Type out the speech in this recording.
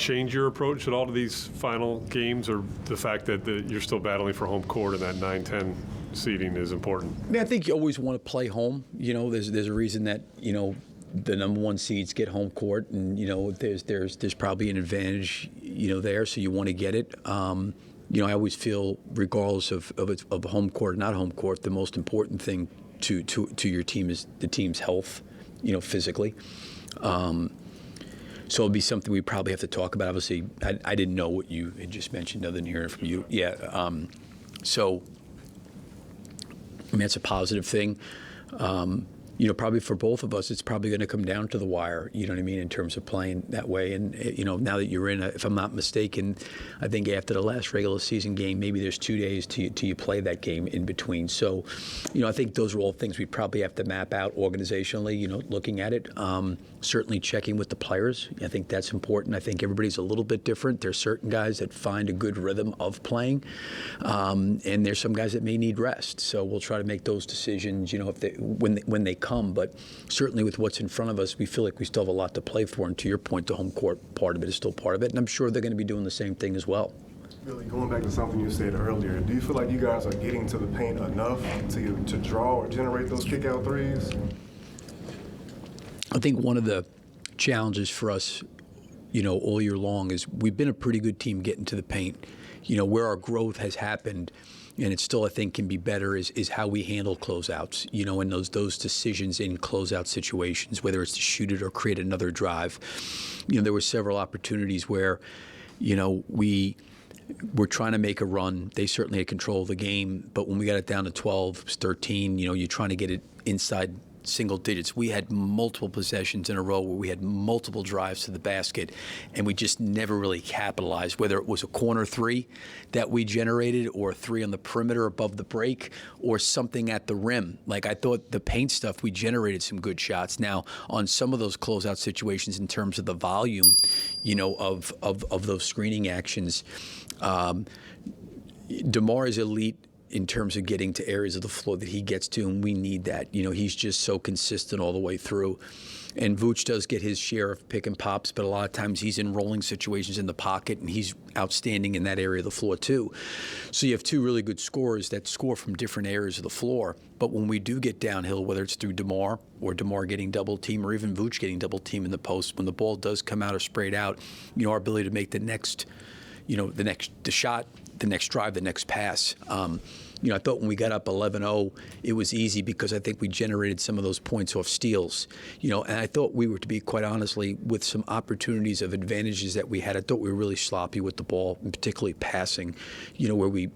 change your approach at all to these final games, or the fact that you're still battling for home court and that 9-10 seeding is important? I mean, I think you always want to play home. You know, there's a reason that, you know, the number one seeds get home court, and, you know, there's probably an advantage, you know, there, so you want to get it. You know, I always feel, regardless of home court or not home court, the most important thing to your team is the team's health, you know, physically. So it'll be something we probably have to talk about. Obviously, I didn't know what you had just mentioned, other than hearing from you. Yeah. So, I mean, that's a positive thing. You know, probably for both of us, it's probably going to come down to the wire, you know what I mean, in terms of playing that way. And, you know, now that you're in, if I'm not mistaken, I think after the last regular season game, maybe there's 2 days till you play that game in between. So, you know, I think those are all things we probably have to map out organizationally, you know, looking at it. Certainly checking with the players. I think that's important. I think everybody's a little bit different. There's certain guys that find a good rhythm of playing, and there's some guys that may need rest. So we'll try to make those decisions, you know, when they come. But certainly with what's in front of us, we feel like we still have a lot to play for. And to your point, the home court part of it is still part of it. And I'm sure they're going to be doing the same thing as well. Billy, going back to something you said earlier, do you feel like you guys are getting to the paint enough to draw or generate those kick-out threes? I think one of the challenges for us, you know, all year long is we've been a pretty good team getting to the paint. You know, where our growth has happened, and it still, I think, can be better, is how we handle closeouts, you know, and those decisions in closeout situations, whether it's to shoot it or create another drive. You know, there were several opportunities where, you know, we're trying to make a run. They certainly had control of the game, but when we got it down to 12, 13, you know, you're trying to get it inside single digits. We had multiple possessions in a row where we had multiple drives to the basket, and we just never really capitalized, whether it was a corner three that we generated or a three on the perimeter above the break or something at the rim. Like, I thought the paint stuff, we generated some good shots. Now, on some of those closeout situations, in terms of the volume, you know, of those screening actions, DeMar is elite in terms of getting to areas of the floor that he gets to, and we need that. You know, he's just so consistent all the way through. And Vooch does get his share of pick and pops, but a lot of times he's in rolling situations in the pocket, and he's outstanding in that area of the floor too. So you have two really good scorers that score from different areas of the floor. But when we do get downhill, whether it's through DeMar or DeMar getting double team or even Vooch getting double team in the post, when the ball does come out or sprayed out, you know, our ability to make the next, you know, the shot, the next drive, the next pass. You know, I thought when we got up 11-0, it was easy because I think we generated some of those points off steals. You know, and I thought we were, to be quite honestly, with some opportunities of advantages that we had, I thought we were really sloppy with the ball, and particularly passing, you know, where we